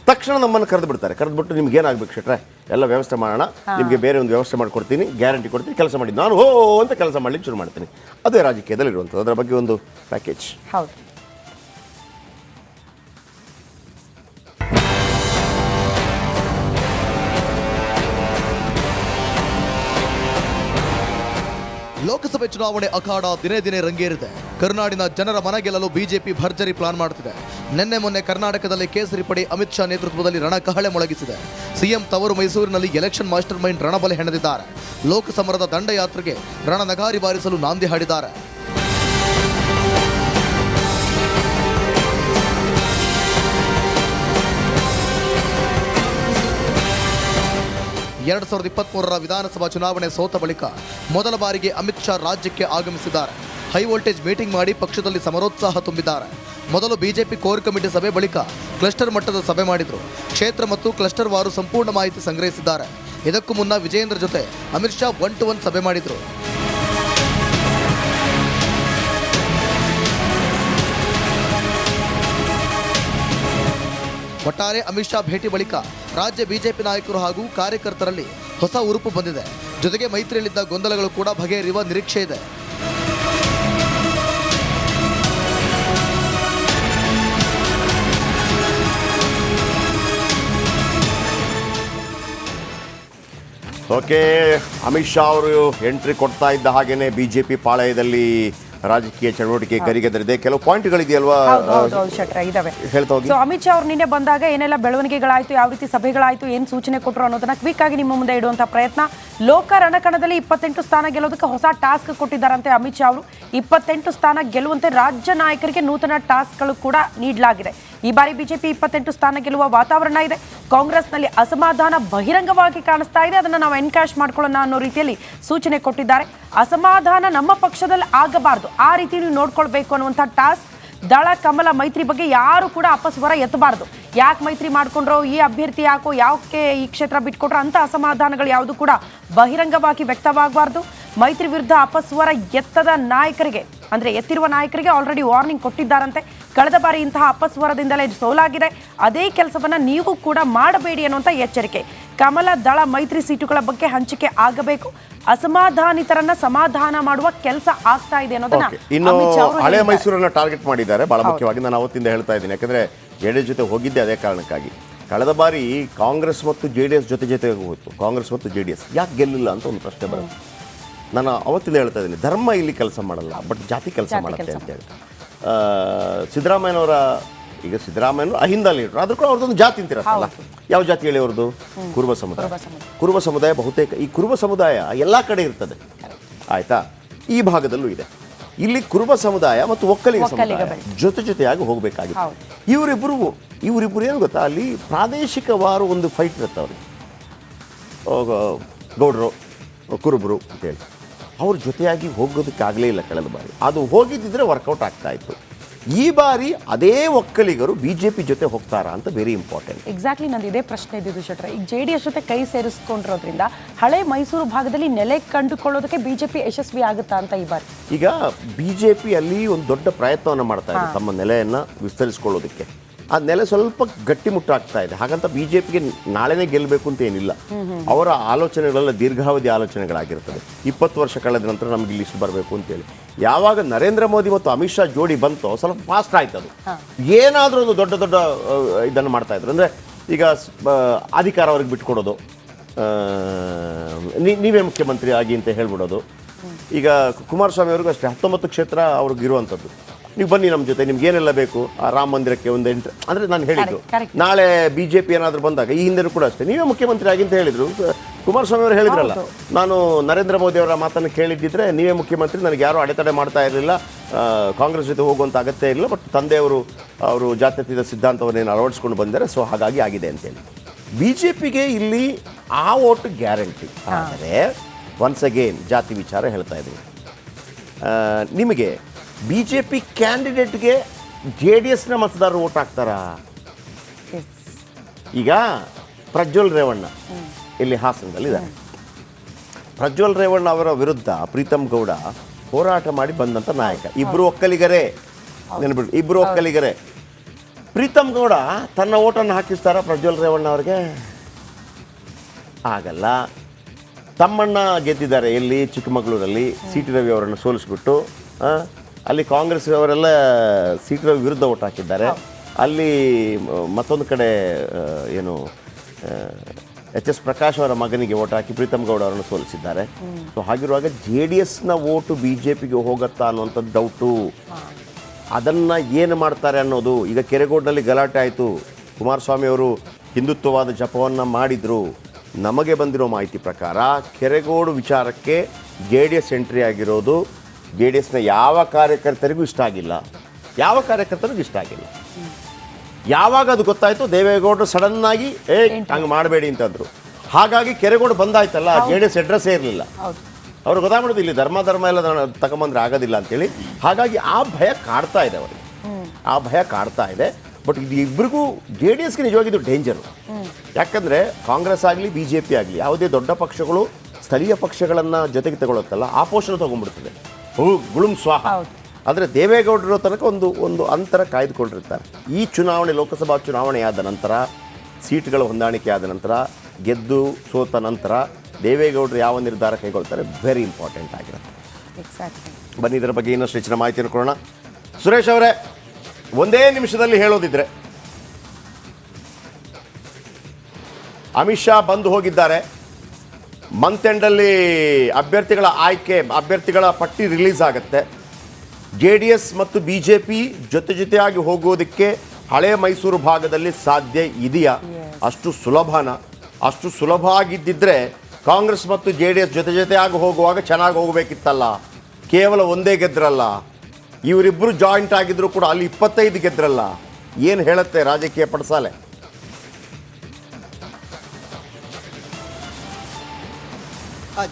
ತಕ್ಷಣ ನಮ್ಮನ್ನು ಕರೆದು ಬಿಡ್ತಾರೆ. ನಿಮ್ಗೆ ಏನಾಗಬೇಕು ಶೆಟ್ರೆ, ಎಲ್ಲ ವ್ಯವಸ್ಥೆ ಮಾಡೋಣ, ನಿಮಗೆ ಬೇರೆ ಒಂದು ವ್ಯವಸ್ಥೆ ಮಾಡಿಕೊಡ್ತೀನಿ, ಗ್ಯಾರಂಟಿ ಕೊಡ್ತೀನಿ, ಕೆಲಸ ಮಾಡಿ. ನಾನು ಅಂತ ಕೆಲಸ ಮಾಡ್ಲಿಕ್ಕೆ ಶುರು ಮಾಡ್ತೀನಿ. ಅದೇ ರಾಜಕೀಯದಲ್ಲಿ ಇರುವಂಥದ್ದು. ಅದರ ಬಗ್ಗೆ ಒಂದು ಪ್ಯಾಕೇಜ್. ಹೌದು. ಲೋಕಸಭೆ ಚುನಾವಣೆ ಅಖಾಡ ದಿನೇ ದಿನೇ ರಂಗೇರಿದೆ. ಕರ್ನಾಡಿನ ಜನರ ಮನ ಗೆಲ್ಲಲು ಬಿಜೆಪಿ ಭರ್ಜರಿ ಪ್ಲಾನ್ ಮಾಡುತ್ತಿದೆ. ನಿನ್ನೆ ಮೊನ್ನೆ ಕರ್ನಾಟಕದಲ್ಲಿ ಕೇಸರಿ ಪಡೆ ಅಮಿತ್ ಶಾ ನೇತೃತ್ವದಲ್ಲಿ ರಣಕಹಳೆ ಮೊಳಗಿಸಿದೆ. ಸಿಎಂ ತವರು ಮೈಸೂರಿನಲ್ಲಿ ಎಲೆಕ್ಷನ್ ಮಾಸ್ಟರ್ ಮೈಂಡ್ ರಣಬಲೆ ಹೆಣೆದಿದ್ದಾರೆ. ಲೋಕಸಮರದ ದಂಡಯಾತ್ರೆಗೆ ರಣನಗಾರಿ ಬಾರಿಸಲು ನಾಂದಿ ಹಾಡಿದ್ದಾರೆ. ಎರಡ್ 2023 ವಿಧಾನಸಭಾ ಚುನಾವಣೆ ಸೋತ ಬಳಿಕ ಮೊದಲ ಬಾರಿಗೆ ಅಮಿತ್ ಶಾ ರಾಜ್ಯಕ್ಕೆ ಆಗಮಿಸಿದ್ದಾರೆ. ಹೈ ವೋಲ್ಟೇಜ್ ಮೀಟಿಂಗ್ ಮಾಡಿ ಪಕ್ಷದಲ್ಲಿ ಸಮರೋತ್ಸಾಹ ತುಂಬಿದ್ದಾರೆ. ಮೊದಲು ಬಿಜೆಪಿ ಕೋರ್ ಕಮಿಟಿ ಸಭೆ ಬಳಿಕ ಕ್ಲಸ್ಟರ್ ಮಟ್ಟದ ಸಭೆ ಮಾಡಿದರು. ಕ್ಷೇತ್ರ ಮತ್ತು ಕ್ಲಸ್ಟರ್ ವಾರು ಸಂಪೂರ್ಣ ಮಾಹಿತಿ ಸಂಗ್ರಹಿಸಿದ್ದಾರೆ. ಇದಕ್ಕೂ ಮುನ್ನ ವಿಜಯೇಂದ್ರ ಜೊತೆ ಅಮಿತ್ ಶಾ 1-to-1 ಸಭೆ ಮಾಡಿದರು. ಒಟ್ಟಾರೆ ಅಮಿತ್ ಶಾ ಭೇಟಿ ಬಳಿಕ ರಾಜ್ಯ ಬಿಜೆಪಿ ನಾಯಕರು ಹಾಗೂ ಕಾರ್ಯಕರ್ತರಲ್ಲಿ ಹೊಸ ಉರುಪು ಬಂದಿದೆ. ಜೊತೆಗೆ ಮೈತ್ರಿಯಲ್ಲಿದ್ದ ಗೊಂದಲಗಳು ಕೂಡ ಬಗೆಹರಿಯುವ ನಿರೀಕ್ಷೆ ಇದೆ. ಓಕೆ, ಅಮಿತ್ ಶಾ ಅವರು ಎಂಟ್ರಿ ಕೊಡ್ತಾ ಇದ್ದ ಹಾಗೇನೆ ಬಿಜೆಪಿ ಪಾಳಯದಲ್ಲಿ ರಾಜಕೀಯ ಚಟುವಟಿಕೆ ಗರಿಗೆದರಿದೆ. ಕೆಲವು ಪಾಯಿಂಟ್ಗಳಿದೆಯಲ್ವಾ ಇದಾವೆ ಹೇಳ್ತಾ ಹೋಗಿ. ಸೊ ಅಮಿತ್ ಶಾ ಅವರು ನಿನ್ನೆ ಬಂದಾಗ ಏನೆಲ್ಲ ಬೆಳವಣಿಗೆಗಳಾಯ್ತು, ಯಾವ ರೀತಿ ಸಭೆಗಳಾಯ್ತು, ಏನು ಸೂಚನೆ ಕೊಟ್ಟರು ಅನ್ನೋದನ್ನ ಕ್ವಿಕ್ ಆಗಿ ನಿಮ್ಮ ಮುಂದೆ ಇಡುವಂತ ಪ್ರಯತ್ನ. ಲೋಕ ರಣಕಣದಲ್ಲಿ 28 ಸ್ಥಾನ ಗೆಲ್ಲೋದಕ್ಕೆ ಹೊಸ ಟಾಸ್ಕ್ ಕೊಟ್ಟಿದ್ದಾರಂತೆ ಅಮಿತ್ ಶಾ ಅವರು. 28 ಸ್ಥಾನ ಗೆಲ್ಲುವಂತೆ ರಾಜ್ಯ ನಾಯಕರಿಗೆ ನೂತನ ಟಾಸ್ಕ್ಗಳು ಕೂಡ ನೀಡಲಾಗಿದೆ. ಈ ಬಾರಿ ಬಿಜೆಪಿ 28 ಸ್ಥಾನ ಗೆಲ್ಲುವ ವಾತಾವರಣ ಇದೆ. ಕಾಂಗ್ರೆಸ್ನಲ್ಲಿ ಅಸಮಾಧಾನ ಬಹಿರಂಗವಾಗಿ ಕಾಣಿಸ್ತಾ ಇದೆ. ಅದನ್ನು ನಾವು ಎನ್ಕ್ಯಾಶ್ ಮಾಡ್ಕೊಳ್ಳೋಣ ಅನ್ನೋ ರೀತಿಯಲ್ಲಿ ಸೂಚನೆ ಕೊಟ್ಟಿದ್ದಾರೆ. ಅಸಮಾಧಾನ ನಮ್ಮ ಪಕ್ಷದಲ್ಲಿ ಆಗಬಾರ್ದು, ಆ ರೀತಿ ನೀವು ನೋಡ್ಕೊಳ್ಬೇಕು ಅನ್ನುವಂಥ ಟಾಸ್ಕ್. ದಳ ಕಮಲ ಮೈತ್ರಿ ಬಗ್ಗೆ ಯಾರು ಕೂಡ ಅಪಸ್ವರ ಎತ್ತಬಾರ್ದು. ಯಾಕೆ ಮೈತ್ರಿ ಮಾಡ್ಕೊಂಡ್ರೋ, ಈ ಅಭ್ಯರ್ಥಿ ಯಾಕೋ, ಯಾಕೆ ಈ ಕ್ಷೇತ್ರ ಬಿಟ್ಕೊಟ್ರೋ ಅಂತ ಅಸಮಾಧಾನಗಳು ಯಾವುದು ಕೂಡ ಬಹಿರಂಗವಾಗಿ ವ್ಯಕ್ತವಾಗಬಾರ್ದು. ಮೈತ್ರಿ ವಿರುದ್ಧ ಅಪಸ್ವರ ಎತ್ತದ ನಾಯಕರಿಗೆ, ಅಂದ್ರೆ ಎತ್ತಿರುವ ನಾಯಕರಿಗೆ ಆಲ್ರೆಡಿ ವಾರ್ನಿಂಗ್ ಕೊಟ್ಟಿದ್ದಾರಂತೆ. ಕಳೆದ ಬಾರಿ ಇಂತಹ ಅಪಸ್ವರದಿಂದಲೇ ಸೋಲಾಗಿದೆ. ಅದೇ ಕೆಲಸವನ್ನ ನೀವು ಕೂಡ ಮಾಡಬೇಡಿ ಅನ್ನುವಂಥ ಎಚ್ಚರಿಕೆ. ಕಮಲ ದಳ ಮೈತ್ರಿ ಸೀಟುಗಳ ಬಗ್ಗೆ ಹಂಚಿಕೆ ಆಗಬೇಕು. ಅಸಮಾಧಾನಿತರನ್ನ ಸಮಾಧಾನ ಮಾಡುವ ಕೆಲಸ ಆಗ್ತಾ ಇದೆ ಅನ್ನೋದನ್ನ ಇನ್ನು ಹಳೆ ಮೈಸೂರನ್ನ ಟಾರ್ಗೆಟ್ ಮಾಡಿದ್ದಾರೆ. ಬಹಳ ಮುಖ್ಯವಾಗಿ ನಾನು ಅವತ್ತಿಂದ ಹೇಳ್ತಾ ಇದ್ದೀನಿ, ಯಾಕಂದ್ರೆ ಜೆಡಿಎಸ್ ಜೊತೆ ಹೋಗಿದ್ದೆ ಅದೇ ಕಾರಣಕ್ಕಾಗಿ. ಕಳೆದ ಬಾರಿ ಕಾಂಗ್ರೆಸ್ ಮತ್ತು ಜೆಡಿಎಸ್ ಜೊತೆ ಹೋಯಿತು. ಕಾಂಗ್ರೆಸ್ ಮತ್ತು ಜೆಡಿಎಸ್ ಯಾಕೆ ಗೆಲ್ಲಿಲ್ಲ ಅಂತ ಒಂದು ಪ್ರಶ್ನೆ ಬರುತ್ತೆ. ನಾನು ಅವತ್ತಿಂದ ಹೇಳ್ತಾ ಇದ್ದೀನಿ, ಧರ್ಮ ಇಲ್ಲಿ ಕೆಲಸ ಮಾಡಲ್ಲ, ಬಟ್ ಜಾತಿ ಕೆಲಸ ಮಾಡುತ್ತೆ ಅಂತೇಳಿ. ಸಿದ್ದರಾಮಯ್ಯನವರ, ಈಗ ಸಿದ್ದರಾಮಯ್ಯನವರು ಅಹಿಂದ ಲೀಡರ್, ಆದ್ರೂ ಕೂಡ ಅವ್ರದ್ದೊಂದು ಜಾತಿ ಅಂತಿರತ್ತಲ್ಲ. ಯಾವ ಜಾತಿ ಹೇಳಿ ಅವ್ರದ್ದು? ಕುರುಬ ಸಮುದಾಯ. ಕುರುಬ ಸಮುದಾಯ ಬಹುತೇಕ, ಈ ಕುರುಬ ಸಮುದಾಯ ಎಲ್ಲ ಕಡೆ ಇರ್ತದೆ, ಆಯ್ತಾ? ಈ ಭಾಗದಲ್ಲೂ ಇದೆ. ಇಲ್ಲಿ ಕುರುಬ ಸಮುದಾಯ ಮತ್ತು ಒಕ್ಕಲಿಗ ಸಮುದಾಯ ಜೊತೆಯಾಗಿ ಹೋಗಬೇಕಾಗಿದೆ. ಇವರಿಬ್ಬರು ಏನು ಗೊತ್ತಾ, ಅಲ್ಲಿ ಪ್ರಾದೇಶಿಕವಾರು ಒಂದು ಫೈಟ್ ಇರುತ್ತೆ ಅವ್ರಿಗೆ. ಗೌಡ್ರು, ಕುರುಬರು ಅಂತೇಳಿ ಅವ್ರ ಜೊತೆಯಾಗಿ ಹೋಗೋದಕ್ಕಾಗಲೇ ಇಲ್ಲ ಕಳೆದ ಬಾರಿ. ಅದು ಹೋಗಿದ್ದಿದ್ರೆ ವರ್ಕೌಟ್ ಆಗ್ತಾ ಇತ್ತು. ಈ ಬಾರಿ ಅದೇ ಒಕ್ಕಲಿಗರು ಬಿಜೆಪಿ ಜೊತೆ ಹೋಗ್ತಾರಾ ಅಂತ ವೆರಿ ಇಂಪಾರ್ಟೆಂಟ್. ಎಕ್ಸಾಕ್ಟ್ಲಿ ನಂದು ಇದೇ ಪ್ರಶ್ನೆ ಇದ್ದಿದ್ದು ಶೆಟ್ರೆ. ಈಗ ಜೆಡಿಎಸ್ ಜೊತೆ ಕೈ ಸೇರಿಸ್ಕೊಂಡಿರೋದ್ರಿಂದ ಹಳೆ ಮೈಸೂರು ಭಾಗದಲ್ಲಿ ನೆಲೆ ಕಂಡುಕೊಳ್ಳೋದಕ್ಕೆ ಬಿಜೆಪಿ ಯಶಸ್ವಿ ಆಗುತ್ತಾ ಅಂತ ಈ ಬಾರಿ? ಈಗ ಬಿಜೆಪಿ ಅಲ್ಲಿ ಒಂದು ದೊಡ್ಡ ಪ್ರಯತ್ನವನ್ನು ಮಾಡ್ತಾ ಇದೆ ತಮ್ಮ ನೆಲೆಯನ್ನ ವಿಸ್ತರಿಸಿಕೊಳ್ಳೋದಕ್ಕೆ. ಆ ನೆಲೆ ಸ್ವಲ್ಪ ಗಟ್ಟಿಮುಟ್ಟಾಗ್ತಾ ಇದೆ. ಹಾಗಂತ ಬಿಜೆಪಿಗೆ ನಾಳೆನೇ ಗೆಲ್ಲಬೇಕು ಅಂತ ಏನಿಲ್ಲ. ಅವರ ಆಲೋಚನೆಗಳೆಲ್ಲ ದೀರ್ಘಾವಧಿ ಆಲೋಚನೆಗಳಾಗಿರ್ತದೆ. 20 ವರ್ಷ ಕಳೆದ ನಂತರ ನಮ್ಗೆ ಇಲ್ಲಿ ಇಷ್ಟು ಬರಬೇಕು ಅಂತೇಳಿ. ಯಾವಾಗ ನರೇಂದ್ರ ಮೋದಿ ಮತ್ತು ಅಮಿತ್ ಶಾ ಜೋಡಿ ಬಂತೋ ಸ್ವಲ್ಪ ಫಾಸ್ಟ್ ಆಯ್ತು. ಅದು ಏನಾದರೂ ಒಂದು ದೊಡ್ಡ ಇದನ್ನು ಮಾಡ್ತಾ ಇದ್ರು. ಅಂದರೆ ಈಗ ಅಧಿಕಾರ ಅವ್ರಿಗೆ ಬಿಟ್ಕೊಡೋದು, ನೀವೇ ಮುಖ್ಯಮಂತ್ರಿ ಆಗಿ ಅಂತ ಹೇಳ್ಬಿಡೋದು. ಈಗ ಕುಮಾರಸ್ವಾಮಿ ಅವ್ರಿಗೂ ಅಷ್ಟೇ 19 ಕ್ಷೇತ್ರ ಅವ್ರಿಗೆ ಇರುವಂಥದ್ದು. ನೀವು ಬನ್ನಿ ನಮ್ಮ ಜೊತೆ, ನಿಮ್ಗೆ ಏನೆಲ್ಲ ಬೇಕು, ಆ ರಾಮ ಮಂದಿರಕ್ಕೆ ಒಂದು ಅಂದರೆ ನಾನು ಹೇಳಿದ್ದು, ನಾಳೆ ಬಿಜೆಪಿ ಏನಾದರೂ ಬಂದಾಗ, ಈ ಹಿಂದೆ ಕೂಡ ಅಷ್ಟೇ ನೀವೇ ಮುಖ್ಯಮಂತ್ರಿ ಆಗಿ ಅಂತ ಹೇಳಿದರು. ಕುಮಾರಸ್ವಾಮಿ ಅವರು ಹೇಳಿದ್ರಲ್ಲ, ನಾನು ನರೇಂದ್ರ ಮೋದಿ ಅವರ ಮಾತನ್ನು ಕೇಳಿದ್ದಿದ್ರೆ ನೀವೇ ಮುಖ್ಯಮಂತ್ರಿ, ನನಗೆ ಯಾರೂ ಅಡೆತಡೆ ಮಾಡ್ತಾ ಇರಲಿಲ್ಲ, ಕಾಂಗ್ರೆಸ್ ಜೊತೆ ಹೋಗುವಂಥ ಅಗತ್ಯ ಇಲ್ಲ, ಬಟ್ ತಂದೆಯವರು ಅವರು ಜಾತ್ಯತೀತ ಸಿದ್ಧಾಂತವನ್ನೇನು ಅಳವಡಿಸ್ಕೊಂಡು ಬಂದರೆ, ಸೊ ಹಾಗಾಗಿ ಆಗಿದೆ ಅಂತೇಳಿ. ಬಿಜೆಪಿಗೆ ಇಲ್ಲಿ ಆ ಓಟು ಗ್ಯಾರಂಟಿ. ಆದರೆ ಒನ್ಸ್ ಅಗೇನ್ ಜಾತಿ ವಿಚಾರ ಹೇಳ್ತಾ ಇದ್ದೀವಿ. ನಿಮಗೆ ಬಿಜೆಪಿ ಕ್ಯಾಂಡಿಡೇಟ್ಗೆ ಜೆಡಿಎಸ್ನ ಮತದಾರರು ಓಟ್ ಹಾಕ್ತಾರಾ? ಈಗ ಪ್ರಜ್ವಲ್ ರೇವಣ್ಣ ಇಲ್ಲಿ ಹಾಸನದಲ್ಲಿದ್ದಾರೆ. ಪ್ರಜ್ವಲ್ ರೇವಣ್ಣ ಅವರ ವಿರುದ್ಧ ಪ್ರೀತಮ್ ಗೌಡ ಹೋರಾಟ ಮಾಡಿ ಬಂದಂಥ ನಾಯಕ. ಇಬ್ಬರು ಒಕ್ಕಲಿಗರೇ, ನೆನಬಿಡಿ, ಇಬ್ಬರು ಒಕ್ಕಲಿಗರೇ. ಪ್ರೀತಮ್ ಗೌಡ ತನ್ನ ಓಟನ್ನು ಹಾಕಿಸ್ತಾರ ಪ್ರಜ್ವಲ್ ರೇವಣ್ಣ ಅವ್ರಿಗೆ? ಆಗಲ್ಲ. ತಮ್ಮಣ್ಣ ಗೆದ್ದಿದ್ದಾರೆ ಎಲ್ಲಿ? ಚಿಕ್ಕಮಗಳೂರಲ್ಲಿ ಸಿ ಟಿ ರವಿ ಅವರನ್ನು ಸೋಲಿಸ್ಬಿಟ್ಟು. ಅಲ್ಲಿ ಕಾಂಗ್ರೆಸ್ ಅವರೆಲ್ಲ ಸಿ ಟಿ ರವಿ ವಿರುದ್ಧ ಓಟ್ ಹಾಕಿದ್ದಾರೆ. ಅಲ್ಲಿ ಮತ್ತೊಂದು ಕಡೆ ಏನು ಎಚ್ ಪ್ರಕಾಶ್ ಅವರ ಮಗನಿಗೆ ಓಟ್ ಹಾಕಿ ಪ್ರೀತಮ್ ಗೌಡ ಅವರನ್ನು ಸೋಲಿಸಿದ್ದಾರೆ. ಸೊ ಹಾಗಿರುವಾಗ JDSನ ಓಟು BJPಗೆ ಹೋಗುತ್ತಾ ಅನ್ನುವಂಥದ್ದು ಡೌಟು. ಅದನ್ನು ಏನು ಮಾಡ್ತಾರೆ ಅನ್ನೋದು. ಈಗ ಕೆರೆಗೋಡಿನಲ್ಲಿ ಗಲಾಟೆ ಆಯಿತು, ಕುಮಾರಸ್ವಾಮಿ ಅವರು ಹಿಂದುತ್ವವಾದ ಜಪವನ್ನು ಮಾಡಿದರು. ನಮಗೆ ಬಂದಿರೋ ಮಾಹಿತಿ ಪ್ರಕಾರ ಕೆರೆಗೋಡು ವಿಚಾರಕ್ಕೆ JDS ಎಂಟ್ರಿ ಆಗಿರೋದು JDSನ ಯಾವ ಕಾರ್ಯಕರ್ತರಿಗೂ ಇಷ್ಟ ಆಗಿಲ್ಲ. ಯಾವಾಗ ಅದು ಗೊತ್ತಾಯಿತು, ದೇವೇಗೌಡರು ಸಡನ್ನಾಗಿ ಹಂಗೆ ಮಾಡಬೇಡಿ ಅಂತಂದರು. ಹಾಗಾಗಿ ಕೆರೆಗೋಡು ಬಂದಾಯ್ತಲ್ಲ, JDS ಅಡ್ರೆಸ್ಸೇ ಇರಲಿಲ್ಲ. ಅವ್ರು ಗೊತ್ತಾಗ್ಬಿಡೋದು ಇಲ್ಲಿ ಧರ್ಮ ಎಲ್ಲ ತಗೊಂಬಂದ್ರೆ ಆಗೋದಿಲ್ಲ ಅಂತೇಳಿ. ಹಾಗಾಗಿ ಆ ಭಯ ಕಾಡ್ತಾ ಇದೆ ಅವರಿಗೆ, ಬಟ್ ಇದು ಇಬ್ಬರಿಗೂ JDSಗೆ ನಿಜವಾಗಿದ್ದು ಡೇಂಜರು. ಯಾಕಂದರೆ ಕಾಂಗ್ರೆಸ್ ಆಗಲಿ BJP ಆಗಲಿ ಯಾವುದೇ ದೊಡ್ಡ ಪಕ್ಷಗಳು ಸ್ಥಳೀಯ ಪಕ್ಷಗಳನ್ನು ಜೊತೆಗೆ ತಗೊಳುತ್ತಲ್ಲ, ಆ ಪೋಷಣೆ ತೊಗೊಂಡ್ಬಿಡ್ತದೆ, ಗುಳುಂ ಸ್ವಾಹ. ಆದರೆ ದೇವೇಗೌಡರ ತನಕ ಒಂದು ಅಂತರ ಕಾಯ್ದುಕೊಂಡಿರ್ತಾರೆ. ಈ ಚುನಾವಣೆ, ಲೋಕಸಭಾ ಚುನಾವಣೆ ಆದ ನಂತರ, ಸೀಟ್ಗಳ ಹೊಂದಾಣಿಕೆ ಆದ ನಂತರ, ಗೆದ್ದು ಸೋತ ನಂತರ ದೇವೇಗೌಡರು ಯಾವ ನಿರ್ಧಾರ ಕೈಗೊಳ್ತಾರೆ ವೆರಿ ಇಂಪಾರ್ಟೆಂಟ್ ಆಗಿರುತ್ತೆ. ಬನ್ನಿ ಇದರ ಬಗ್ಗೆ ಇನ್ನಷ್ಟು ಹೆಚ್ಚಿನ ಮಾಹಿತಿಯನ್ನು ಕೊಡೋಣ. ಸುರೇಶ್ ಅವರೇ, ಒಂದೇ ನಿಮಿಷದಲ್ಲಿ ಹೇಳೋದಿದ್ರೆ, ಅಮಿತ್ ಶಾ ಬಂದು ಹೋಗಿದ್ದಾರೆ, ಮಂತ್ ಎಂಡಲ್ಲಿ ಅಭ್ಯರ್ಥಿಗಳ ಪಟ್ಟಿ ರಿಲೀಸ್ ಆಗುತ್ತೆ. JDS ಮತ್ತು BJP ಜೊತೆಯಾಗಿ ಹೋಗೋದಕ್ಕೆ ಹಳೆ ಮೈಸೂರು ಭಾಗದಲ್ಲಿ ಸಾಧ್ಯ ಇದೆಯಾ? ಅಷ್ಟು ಸುಲಭ ಆಗಿದ್ದಿದ್ರೆ ಕಾಂಗ್ರೆಸ್ ಮತ್ತು JDS ಜೊತೆಯಾಗಿ ಹೋಗುವಾಗ ಚೆನ್ನಾಗಿ ಹೋಗಬೇಕಿತ್ತಲ್ಲ. ಕೇವಲ ಒಂದೇ ಗೆದ್ರಲ್ಲ, ಇವರಿಬ್ಬರು ಜಾಯಿಂಟ್ ಆಗಿದ್ರು ಕೂಡ ಅಲ್ಲಿ 25 ಗೆದ್ರಲ್ಲ. ಏನು ಹೇಳುತ್ತೆ ರಾಜಕೀಯ ಪಡಸಾಲೆ?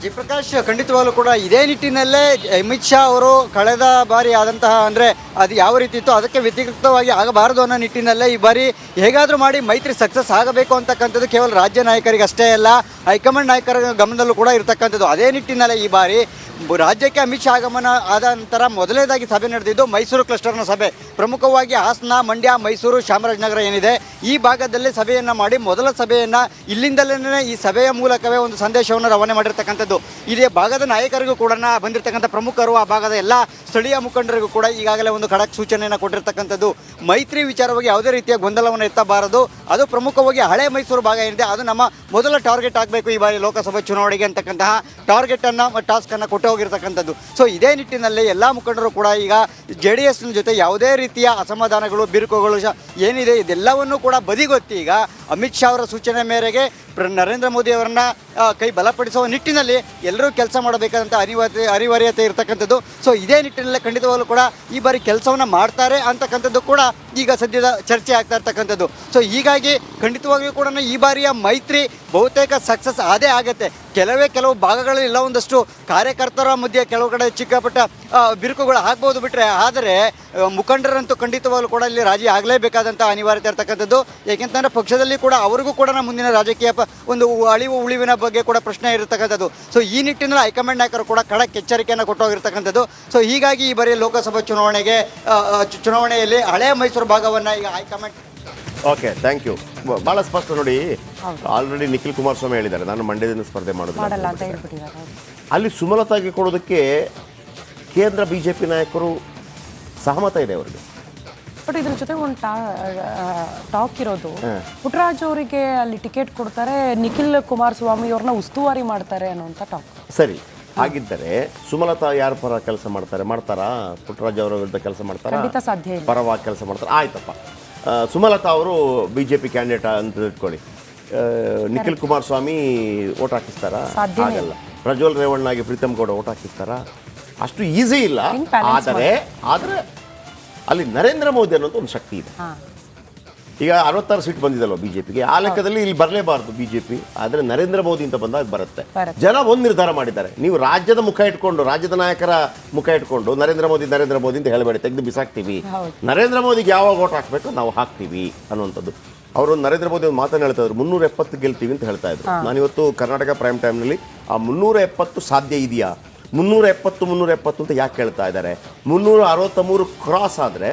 ಜಯಪ್ರಕಾಶ್, ಖಂಡಿತವಾಗಲೂ ಕೂಡ ಇದೇ ನಿಟ್ಟಿನಲ್ಲೇ ಅಮಿತ್ ಶಾ ಅವರು ಕಳೆದ ಬಾರಿ ಆದಂತಹ ಅಂದರೆ ಅದು ಯಾವ ರೀತಿ ಇತ್ತು ಅದಕ್ಕೆ ವ್ಯತಿರಿಕ್ತವಾಗಿ ಆಗಬಾರದು ಅನ್ನೋ ನಿಟ್ಟಿನಲ್ಲೇ ಈ ಬಾರಿ ಹೇಗಾದರೂ ಮಾಡಿ ಮೈತ್ರಿ ಸಕ್ಸಸ್ ಆಗಬೇಕು ಅಂತಕ್ಕಂಥದ್ದು ಕೇವಲ ರಾಜ್ಯ ನಾಯಕರಿಗೆ ಅಷ್ಟೇ ಅಲ್ಲ, ಹೈಕಮಾಂಡ್ ನಾಯಕರ ಗಮನದಲ್ಲೂ ಕೂಡ ಇರತಕ್ಕಂಥದ್ದು. ಅದೇ ನಿಟ್ಟಿನಲ್ಲೇ ಈ ಬಾರಿ ರಾಜ್ಯಕ್ಕೆ ಅಮಿತ್ ಶಾ ಆಗಮನ ಆದ ನಂತರ ಮೊದಲನೇದಾಗಿ ಸಭೆ ನಡೆದಿದ್ದು ಮೈಸೂರು ಕ್ಲಸ್ಟರ್ನ ಸಭೆ. ಪ್ರಮುಖವಾಗಿ ಹಾಸನ, ಮಂಡ್ಯ, ಮೈಸೂರು, ಚಾಮರಾಜನಗರ ಏನಿದೆ ಈ ಭಾಗದಲ್ಲಿ ಸಭೆಯನ್ನು ಮಾಡಿ ಮೊದಲ ಸಭೆಯನ್ನು ಇಲ್ಲಿಂದಲೇ ಈ ಸಭೆಯ ಮೂಲಕವೇ ಒಂದು ಸಂದೇಶವನ್ನು ರವಾನೆ ಮಾಡಿರ್ತಕ್ಕಂಥದ್ದು. ಇದೇ ಭಾಗದ ನಾಯಕರಿಗೂ ಕೂಡ ಬಂದಿರತಕ್ಕಂಥ ಪ್ರಮುಖರು, ಆ ಭಾಗದ ಎಲ್ಲ ಸ್ಥಳೀಯ ಮುಖಂಡರಿಗೂ ಕೂಡ ಈಗಾಗಲೇ ಒಂದು ಖಡಕ್ ಸೂಚನೆಯನ್ನು ಕೊಟ್ಟಿರ್ತಕ್ಕಂಥದ್ದು. ಮೈತ್ರಿ ವಿಚಾರವಾಗಿ ಯಾವುದೇ ರೀತಿಯ ಗೊಂದಲವನ್ನು ಎತ್ತಬಾರದು, ಅದು ಪ್ರಮುಖವಾಗಿ ಹಳೆ ಮೈಸೂರು ಭಾಗ ಏನಿದೆ ಅದು ನಮ್ಮ ಮೊದಲ ಟಾರ್ಗೆಟ್ ಆಗಬೇಕು ಈ ಬಾರಿ ಲೋಕಸಭೆ ಚುನಾವಣೆಗೆ ಅಂತಕ್ಕಂತಹ ಟಾರ್ಗೆಟನ್ನು, ಟಾಸ್ಕನ್ನು ಕೊಟ್ಟು ಹೋಗಿರ್ತಕ್ಕಂಥದ್ದು. ಸೊ ಇದೇ ನಿಟ್ಟಿನಲ್ಲಿ ಎಲ್ಲ ಮುಖಂಡರು ಕೂಡ ಈಗ JDSನ ಜೊತೆ ಯಾವುದೇ ರೀತಿಯ ಅಸಮಾಧಾನಗಳು, ಬಿರುಕುಗಳು ಏನಿದೆ ಇದೆಲ್ಲವನ್ನೂ ಕೂಡ ಬದಿಗೊತ್ತಿ ಈಗ ಅಮಿತ್ ಶಾ ಅವರ ಸೂಚನೆ ಮೇರೆಗೆ ನರೇಂದ್ರ ಮೋದಿ ಅವರನ್ನ ಕೈ ಬಲಪಡಿಸುವ ನಿಟ್ಟಿನಲ್ಲಿ ಎಲ್ಲರೂ ಕೆಲಸ ಮಾಡಬೇಕಾದಂಥ ಅನಿವಾರ್ಯತೆ ಇರತಕ್ಕಂಥದ್ದು. ಸೊ ಇದೇ ನಿಟ್ಟಿನಲ್ಲೇ ಖಂಡಿತವಾಗಲೂ ಕೂಡ ಈ ಬಾರಿ ಕೆಲಸವನ್ನು ಮಾಡ್ತಾರೆ ಅಂತಕ್ಕಂಥದ್ದು ಕೂಡ ಈಗ ಸದ್ಯದ ಚರ್ಚೆ ಆಗ್ತಾ ಇರ್ತಕ್ಕಂಥದ್ದು. ಸೊ ಹೀಗಾಗಿ ಖಂಡಿತವಾಗಿಯೂ ಕೂಡ ಈ ಬಾರಿಯ ಮೈತ್ರಿ ಬಹುತೇಕ ಸಕ್ಸಸ್ ಆದೇ ಆಗುತ್ತೆ. ಕೆಲವು ಭಾಗಗಳಲ್ಲಿ ಎಲ್ಲ ಒಂದಷ್ಟು ಕಾರ್ಯಕರ್ತರ ಮಧ್ಯೆ ಕೆಲವು ಕಡೆ ಚಿಕ್ಕಪಟ್ಟ ಬಿರುಕುಗಳು ಆಗ್ಬೋದು ಬಿಟ್ಟರೆ, ಆದರೆ ಮುಖಂಡರಂತೂ ಖಂಡಿತವಾಗಲೂ ಕೂಡ ಇಲ್ಲಿ ರಾಜಿ ಆಗಲೇಬೇಕಾದಂಥ ಅನಿವಾರ್ಯತೆ ಇರ್ತಕ್ಕಂಥದ್ದು. ಏಕೆಂತಂದರೆ ಪಕ್ಷದಲ್ಲಿ ಕೂಡ ಅವರಿಗೂ ಕೂಡ ಮುಂದಿನ ರಾಜಕೀಯ ಒಂದು ಉಳಿವಿನ ಬಗ್ಗೆ ಕೂಡ ಪ್ರಶ್ನೆ ಇರತಕ್ಕಂಥದ್ದು. ಸೊ ಈ ನಿಟ್ಟಿನಲ್ಲಿ ಹೈಕಮಾಂಡ್ ನಾಯಕರು ಕೂಡ ಖಡಕ್ ಎಚ್ಚರಿಕೆಯನ್ನು ಕೊಟ್ಟೋಗಿರ್ತಕ್ಕಂಥದ್ದು. ಸೊ ಹೀಗಾಗಿ ಈ ಬಾರಿ ಲೋಕಸಭಾ ಚುನಾವಣೆಯಲ್ಲಿ ಹಳೆ ಮೈಸೂರು ಭಾಗವನ್ನು ಈಗ ಹೈಕಮಾಂಡ್. Okay, thank you. ಭಾಳ ಸ್ಪಷ್ಟ ನೋಡಿ, ಆಲ್ರೆಡಿ ನಿಖಿಲ್ ಕುಮಾರಸ್ವಾಮಿ ಹೇಳಿದ್ದಾರೆ ನಾನು ಮಂಡ್ಯದಿಂದ ಸ್ಪರ್ಧೆ ಮಾಡೋದಿಲ್ಲ ಅಂತ. ಅಲ್ಲಿ ಸುಮಲತಾಗೆ ಕೊಡೋದಕ್ಕೆ ಕೇಂದ್ರ BJP ನಾಯಕರು ಸಹಮತ ಇದೆ ಅವರಿಗೆ. ಬಟ್ ಇದ್ರ ಜೊತೆ ಒಂದು ಟಾಕ್ ಇರೋದು, ಪುಟ್ಟರಾಜು ಅವರಿಗೆ ಅಲ್ಲಿ ಟಿಕೆಟ್ ಕೊಡ್ತಾರೆ, ನಿಖಿಲ್ ಕುಮಾರಸ್ವಾಮಿ ಅವ್ರನ್ನ ಉಸ್ತುವಾರಿ ಮಾಡ್ತಾರೆ ಅನ್ನುವಂಥ ಟಾಕ್. ಸರಿ, ಹಾಗಿದ್ದರೆ ಸುಮಲತಾ ಯಾರ ಪರ ಕೆಲಸ ಮಾಡ್ತಾರಾ? ಪುಟ್ಟರಾಜು ಅವರ ವಿರುದ್ಧ ಕೆಲಸ ಮಾಡ್ತಾರಾ? ಖಂಡಿತ ಸಾಧ್ಯ ಇಲ್ಲ. ಪರವಾಗಿ ಕೆಲಸ ಮಾಡ್ತಾರೆ, ಆಯ್ತಪ್ಪ. ಸುಮಲತಾ ಅವರು BJP ಕ್ಯಾಂಡಿಡೇಟ್ ಅಂತ ಇಟ್ಕೊಳ್ಳಿ, ನಿಖಿಲ್ ಕುಮಾರಸ್ವಾಮಿ ಓಟ್ ಹಾಕಿಸ್ತಾರಾ? ಆಗಲ್ಲ. ಪ್ರಜ್ವಲ್ ರೇವಣ್ಣಗೆ ಪ್ರೀತಮ್ ಗೌಡ ಓಟ್ ಹಾಕಿಸ್ತಾರಾ? ಅಷ್ಟು ಈಸಿ ಇಲ್ಲ. ಆದರೆ ಅಲ್ಲಿ ನರೇಂದ್ರ ಮೋದಿ ಅನ್ನೋದು ಒಂದು ಶಕ್ತಿ ಇದೆ. ಈಗ 66 ಸೀಟ್ ಬಂದಿದಲ್ವ BJPಗೆ, ಆ ಲೆಕ್ಕದಲ್ಲಿ ಇಲ್ಲಿ ಬರಲೇಬಾರ್ದು BJP. ಆದರೆ ನರೇಂದ್ರ ಮೋದಿ ಅಂತ ಬಂದಾಗ ಬರುತ್ತೆ. ಜನ ಒಂದು ನಿರ್ಧಾರ ಮಾಡಿದ್ದಾರೆ, ನೀವು ರಾಜ್ಯದ ಮುಖ ಇಟ್ಕೊಂಡು, ರಾಜ್ಯದ ನಾಯಕರ ಮುಖ ಇಟ್ಕೊಂಡು ನರೇಂದ್ರ ಮೋದಿ ಅಂತ ಹೇಳಬೇಡಿ, ತೆಗೆದು ಬಿಸಾಕ್ತೀವಿ. ನರೇಂದ್ರ ಮೋದಿಗೆ ಯಾವಾಗ ಓಟ್ ಹಾಕಬೇಕು ನಾವು ಹಾಕ್ತೀವಿ ಅನ್ನುವಂಥದ್ದು. ಅವರು ನರೇಂದ್ರ ಮೋದಿ ಒಂದು ಮಾತನ್ನು ಹೇಳ್ತಾ ಇದ್ರು, 370 ಗೆಲ್ತೀವಿ ಅಂತ ಹೇಳ್ತಾ ಇದ್ರು. ನಾನಿವತ್ತು ಕರ್ನಾಟಕ ಪ್ರೈಮ್ ಟೈಮ್ನಲ್ಲಿ ಆ 370 ಸಾಧ್ಯ ಇದೆಯಾ, 370 ಅಂತ ಯಾಕೆ ಹೇಳ್ತಾ ಇದ್ದಾರೆ? 363 ಕ್ರಾಸ್ ಆದರೆ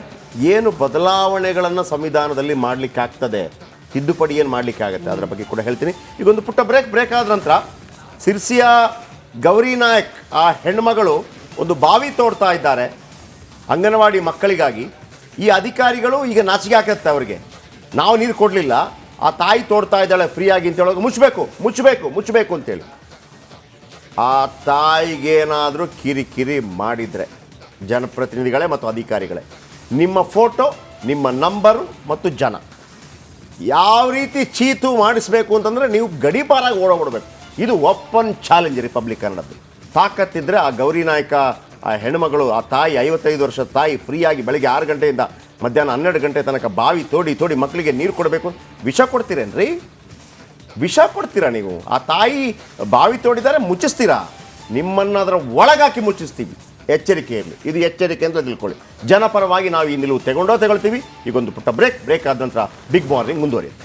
ಏನು ಬದಲಾವಣೆಗಳನ್ನು ಸಂವಿಧಾನದಲ್ಲಿ ಮಾಡಲಿಕ್ಕೆ ಆಗ್ತದೆ, ತಿದ್ದುಪಡಿ ಏನು ಮಾಡಲಿಕ್ಕೆ ಆಗುತ್ತೆ, ಅದರ ಬಗ್ಗೆ ಕೂಡ ಹೇಳ್ತೀನಿ. ಈಗೊಂದು ಪುಟ್ಟ ಬ್ರೇಕ್ ಆದ ನಂತರ ಸಿರ್ಸಿಯ ಗೌರಿ ನಾಯಕ್ ಆ ಹೆಣ್ಮಗಳು ಒಂದು ಬಾವಿ ತೋಡ್ತಾ ಇದ್ದಾರೆ ಅಂಗನವಾಡಿ ಮಕ್ಕಳಿಗಾಗಿ. ಈ ಅಧಿಕಾರಿಗಳು ಈಗ ನಾಚಿಕೆ ಹಾಕತ್ತೆ ಅವರಿಗೆ, ನಾವು ನೀರು ಕೊಡಲಿಲ್ಲ, ಆ ತಾಯಿ ತೋಡ್ತಾ ಇದ್ದಾಳೆ ಫ್ರೀಯಾಗಿ ಅಂತ ಹೇಳೋದು ಮುಚ್ಚಬೇಕು ಅಂತೇಳಿ. ಆ ತಾಯಿಗೇನಾದರೂ ಕಿರಿಕಿರಿ ಮಾಡಿದರೆ ಜನಪ್ರತಿನಿಧಿಗಳೇ ಮತ್ತು ಅಧಿಕಾರಿಗಳೇ, ನಿಮ್ಮ ಫೋಟೋ, ನಿಮ್ಮ ನಂಬರು ಮತ್ತು ಜನ ಯಾವ ರೀತಿ ಚೀತು ಮಾಡಿಸ್ಬೇಕು ಅಂತಂದರೆ ನೀವು ಗಡೀಪಾರಾಗಿ ಓಡೋಗ್ಬಿಡ್ಬೇಕು. ಇದು ಓಪನ್ ಚಾಲೆಂಜ್ ರಿಪಬ್ಲಿಕ್ ಕನ್ನಡದ್ದು. ತಾಕತ್ತಿದ್ರೆ ಆ ಗೌರಿ ನಾಯಕ, ಆ ಹೆಣ್ಮಗಳು, ಆ ತಾಯಿ 55 ವರ್ಷದ ತಾಯಿ ಫ್ರೀಯಾಗಿ ಬೆಳಗ್ಗೆ 6 ಗಂಟೆಯಿಂದ ಮಧ್ಯಾಹ್ನ 12 ಗಂಟೆ ತನಕ ಬಾವಿ ತೋಡಿ ಮಕ್ಕಳಿಗೆ ನೀರು ಕೊಡಬೇಕು. ವಿಷ ಕೊಡ್ತೀರೇನ್ರಿ? ವಿಷ ಕೊಡ್ತೀರಾ ನೀವು? ಆ ತಾಯಿ ಬಾವಿ ತೋಡಿದರೆ ಮುಚ್ಚಿಸ್ತೀರಾ? ನಿಮ್ಮನ್ನು ಅದರ ಒಳಗಾಕಿ ಮುಚ್ಚಿಸ್ತೀವಿ. ಎಚ್ಚರಿಕೆಯಲ್ಲಿ, ಇದು ಎಚ್ಚರಿಕೆ ಅಂತ ತಿಳ್ಕೊಳ್ಳಿ. ಜನಪರವಾಗಿ ನಾವು ಈ ನಿಲುವು ತಗೊಳ್ತೀವಿ. ಈಗೊಂದು ಪುಟ್ಟ ಬ್ರೇಕ್ ಆದ ನಂತರ ಬಿಗ್ ಮಾರ್ನಿಂಗ್ ಮುಂದುವರಿಯುತ್ತೆ.